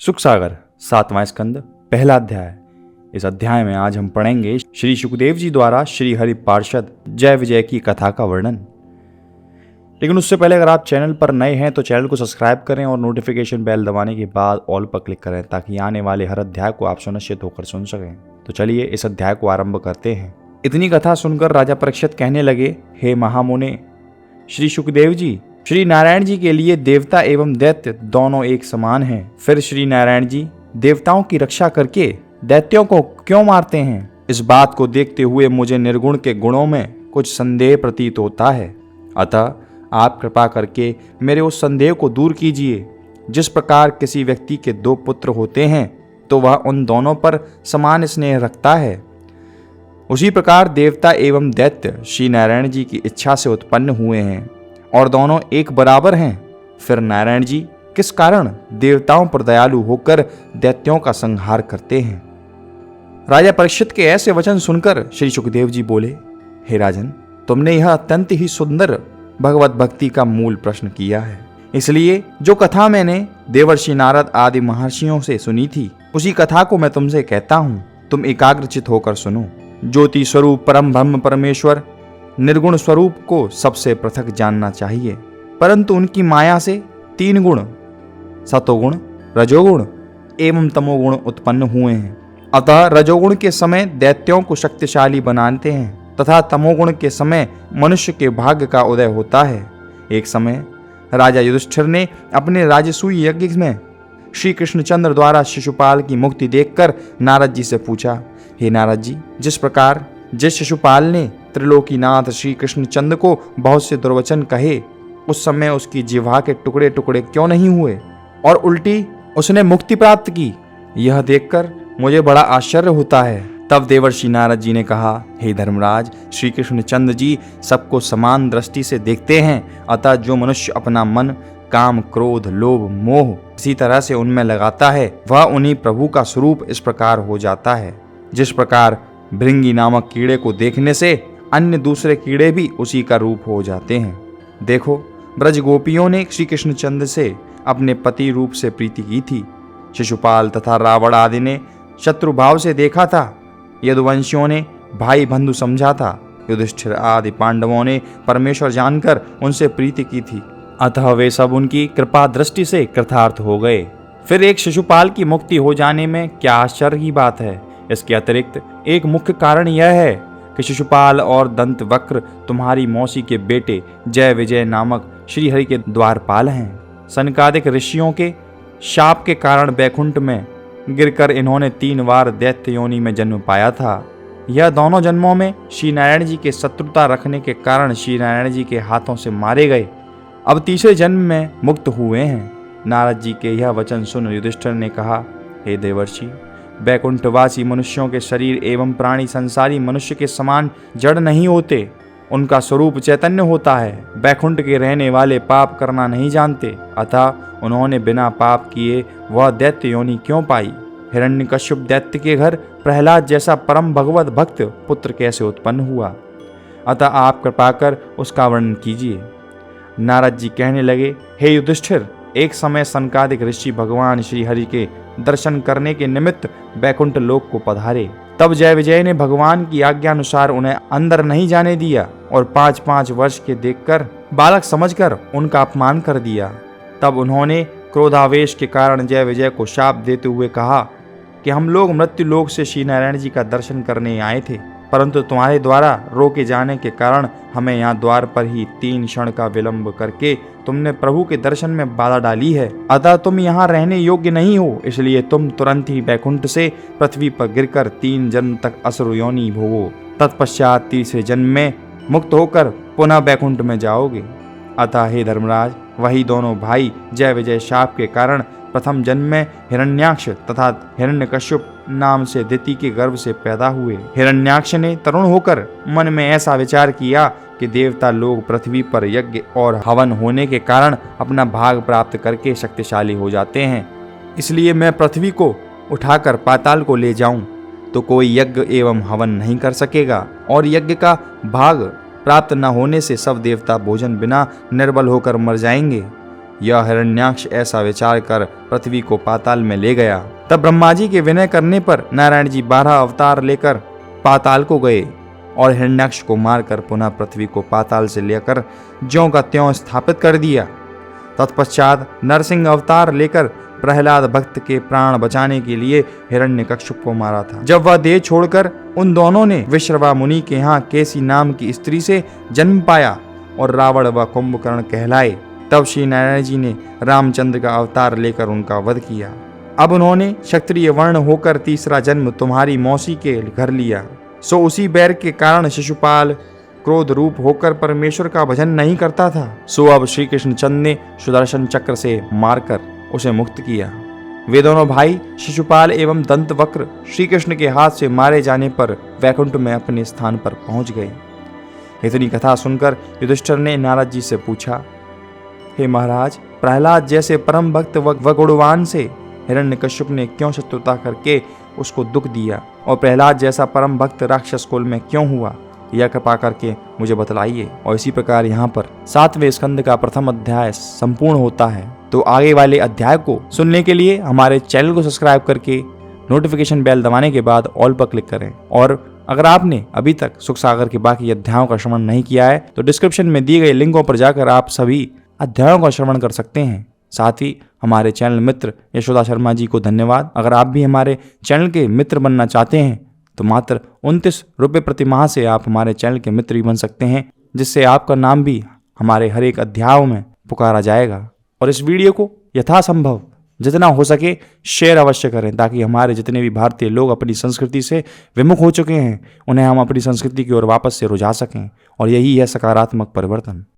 सुख सागर 7वां स्कंद पहला अध्याय। इस अध्याय में आज हम पढ़ेंगे श्री सुखदेव जी द्वारा श्री हरि पार्षद जय विजय की कथा का वर्णन। लेकिन उससे पहले अगर आप चैनल पर नए हैं तो चैनल को सब्सक्राइब करें और नोटिफिकेशन बेल दबाने के बाद ऑल पर क्लिक करें ताकि आने वाले हर अध्याय को आप सुनिश्चित होकर सुन सकें। तो चलिए इस अध्याय को आरंभ करते हैं। इतनी कथा सुनकर राजा परीक्षित कहने लगे, हे महामुने श्री सुखदेव जी, श्री नारायण जी के लिए देवता एवं दैत्य दोनों एक समान हैं। फिर श्री नारायण जी देवताओं की रक्षा करके दैत्यों को क्यों मारते हैं? इस बात को देखते हुए मुझे निर्गुण के गुणों में कुछ संदेह प्रतीत होता है। अतः आप कृपा करके मेरे उस संदेह को दूर कीजिए। जिस प्रकार किसी व्यक्ति के दो पुत्र होते हैं तो वह उन दोनों पर समान स्नेह रखता है, उसी प्रकार देवता एवं दैत्य श्री नारायण जी की इच्छा से उत्पन्न हुए हैं और दोनों एक बराबर हैं। फिर नारायण जी किस कारण देवताओं पर दयालु होकर दैत्यों का संहार करते हैं? राजा परीक्षित के ऐसे वचन सुनकर श्री सुखदेव जी बोले, हे राजन, तुमने यह अत्यंत ही सुंदर भगवत भक्ति का मूल प्रश्न किया है। इसलिए जो कथा मैंने देवर्षि नारद आदि महर्षियों से सुनी थी उसी कथा को मैं तुमसे कहता हूँ। तुम एकाग्रचित होकर सुनो। ज्योति स्वरूप परम ब्रह्म परमेश्वर निर्गुण स्वरूप को सबसे पृथक जानना चाहिए, परंतु उनकी माया से तीन गुण सतोगुण, रजोगुण एवं तमोगुण उत्पन्न हुए हैं। अतः रजोगुण के समय दैत्यों को शक्तिशाली बनाते हैं तथा तमोगुण के समय मनुष्य के भाग्य का उदय होता है। एक समय राजा युधिष्ठिर ने अपने राजसूय यज्ञ में श्री कृष्णचंद्र द्वारा शिशुपाल की मुक्ति देखकर नारद जी से पूछा, हे नारद जी, जिस प्रकार जिस शिशुपाल ने त्रिलोकीनाथ श्री कृष्णचंद्र को बहुत से दुर्वचन कहे उस समय उसकी जिह्वा के टुकड़े टुकड़े क्यों नहीं हुए और उल्टी उसने मुक्ति प्राप्त की? यह देखकर मुझे बड़ा आश्चर्य होता है। तब देवर्षि नारद जी ने कहा, हे धर्मराज, श्री कृष्णचंद्र जी सबको समान दृष्टि से देखते हैं। अतः जो मनुष्य अपना मन काम, क्रोध, लोभ, मोह इसी तरह से उनमें लगाता है वह उन्हीं प्रभु का स्वरूप इस प्रकार हो जाता है। जिस प्रकार भृंगी नामक कीड़े को देखने से अन्य दूसरे कीड़े भी उसी का रूप हो जाते हैं। देखो, ब्रज गोपियों ने श्री कृष्णचंद्र से अपने पति रूप से प्रीति की थी। शिशुपाल तथा रावण आदि ने शत्रु भाव से देखा था। यदुवंशियों ने भाई बंधु समझा था। युधिष्ठिर आदि पांडवों ने परमेश्वर जानकर उनसे प्रीति की थी। अतः वे सब उनकी कृपा दृष्टि से कृतार्थ हो गए। फिर एक शिशुपाल की मुक्ति हो जाने में क्या आश्चर्य की बात है? इसके अतिरिक्त एक मुख्य कारण यह है कि शिशुपाल और दंत वक्र तुम्हारी मौसी के बेटे जय विजय नामक श्रीहरि के द्वारपाल हैं। सनकादिक ऋषियों के शाप के कारण बैकुंठ में गिरकर इन्होंने 3 बार दैत्य योनि में जन्म पाया था। यह दोनों जन्मों में श्री नारायण जी के शत्रुता रखने के कारण श्री नारायण जी के हाथों से मारे गए। अब तीसरे जन्म में मुक्त हुए हैं। नारद जी के यह वचन सुन युधिष्ठिर ने कहा, हे देवर्षि, बैकुंठवासी मनुष्यों के शरीर एवं प्राणी संसारी मनुष्य के समान जड़ नहीं होते। उनका स्वरूप चैतन्य होता है। बैकुंठ के रहने वाले पाप करना नहीं जानते, अतः उन्होंने बिना पाप किए वह दैत्य योनि क्यों पाई? हिरण्यकश्यप दैत्य के घर प्रहलाद जैसा परम भगवत भक्त पुत्र कैसे उत्पन्न हुआ? अतः आप कृपा कर उसका वर्णन कीजिए। नारद जी कहने लगे, हे युधिष्ठिर, एक समय सनकादिक ऋषि भगवान श्री हरि के दर्शन करने के निमित्त बैकुंठ लोक को पधारे। तब जय विजय ने भगवान की आज्ञा अनुसार उन्हें अंदर नहीं जाने दिया और 5-5 वर्ष के देखकर बालक समझकर उनका अपमान कर दिया। तब उन्होंने क्रोधावेश के कारण जय विजय को शाप देते हुए कहा कि हम लोग मृत्यु लोक से श्री नारायण जी का दर्शन करने आए थे, परंतु तुम्हारे द्वारा रोके जाने के कारण हमें यहाँ द्वार पर ही 3 क्षण का विलंब करके तुमने प्रभु के दर्शन में बाधा डाली है। अतः तुम यहाँ रहने योग्य नहीं हो, इसलिए तुम तुरंत ही बैकुंठ से पृथ्वी पर गिरकर 3 जन्म तक असुर योनि भोगो। तत्पश्चात तीसरे जन्म में मुक्त होकर पुनः बैकुंठ में जाओगे। अतः हे धर्मराज, वही दोनों भाई जय विजय शाप के कारण प्रथम जन्म में हिरण्याक्ष तथा हिरण्यकश्यप नाम से दिति के गर्भ से पैदा हुए। हिरण्याक्ष ने तरुण होकर मन में ऐसा विचार किया कि देवता लोग पृथ्वी पर यज्ञ और हवन होने के कारण अपना भाग प्राप्त करके शक्तिशाली हो जाते हैं। इसलिए मैं पृथ्वी को उठाकर पाताल को ले जाऊं तो कोई यज्ञ एवं हवन नहीं कर सकेगा और यज्ञ का भाग प्राप्त न होने से सब देवता भोजन बिना निर्बल होकर मर जाएंगे। यह हिरण्याक्ष ऐसा विचार कर पृथ्वी को पाताल में ले गया। तब ब्रह्मा जी के विनय करने पर नारायण जी 12 अवतार लेकर पाताल को गए और हिरण्याक्ष को मारकर पुनः पृथ्वी को पाताल से लेकर ज्यों का त्यों स्थापित कर दिया। तत्पश्चात नरसिंह अवतार लेकर प्रहलाद भक्त के प्राण बचाने के लिए हिरण्यकश्यप को मारा था। जब वह देह छोड़कर उन दोनों ने विश्रवा मुनि के यहाँ केसी नाम की स्त्री से जन्म पाया और रावण व कुंभकर्ण कहलाए, तब श्री नारायण जी ने रामचंद्र का अवतार लेकर उनका वध किया। अब उन्होंने क्षत्रिय वर्ण होकर तीसरा जन्म तुम्हारी मौसी के घर लिया। सो उसी बैर के कारण शिशुपाल क्रोध रूप होकर परमेश्वर का भजन नहीं करता था। सो अब श्री कृष्ण चंद ने सुदर्शन चक्र से मारकर उसे मुक्त किया। वे दोनों भाई शिशुपाल एवं दंतवक्र श्री कृष्ण के हाथ से मारे जाने पर वैकुंठ में अपने स्थान पर पहुंच गए। इतनी कथा सुनकर युधिष्ठिर ने नारद जी से पूछा, हे महाराज, प्रहलाद जैसे परम भक्त व गुणवान से हिरण्यकश्यप ने क्यों शत्रुता करके उसको दुख दिया, और प्रहलाद जैसा परम भक्त राक्षस कुल में क्यों हुआ, यह कृपा करके मुझे बतलाइए। और इसी प्रकार यहाँ पर 7वें स्कंद का प्रथम अध्याय संपूर्ण होता है। तो आगे वाले अध्याय को सुनने के लिए हमारे चैनल को सब्सक्राइब करके नोटिफिकेशन बेल दबाने के बाद ऑल पर क्लिक करें। और अगर आपने अभी तक सुख सागर के बाकी अध्यायों का श्रवण नहीं किया है तो डिस्क्रिप्शन में दिए गए लिंकों पर जाकर आप सभी अध्यायों का श्रवण कर सकते हैं। साथ ही हमारे चैनल मित्र यशोदा शर्मा जी को धन्यवाद। अगर आप भी हमारे चैनल के मित्र बनना चाहते हैं तो मात्र 29 रुपये प्रति माह से आप हमारे चैनल के मित्र भी बन सकते हैं, जिससे आपका नाम भी हमारे हर एक अध्यायों में पुकारा जाएगा। और इस वीडियो को यथासंभव जितना हो सके शेयर अवश्य करें, ताकि हमारे जितने भी भारतीय लोग अपनी संस्कृति से विमुख हो चुके हैं उन्हें हम अपनी संस्कृति की ओर वापस से रुझा सकें, और यही है सकारात्मक परिवर्तन।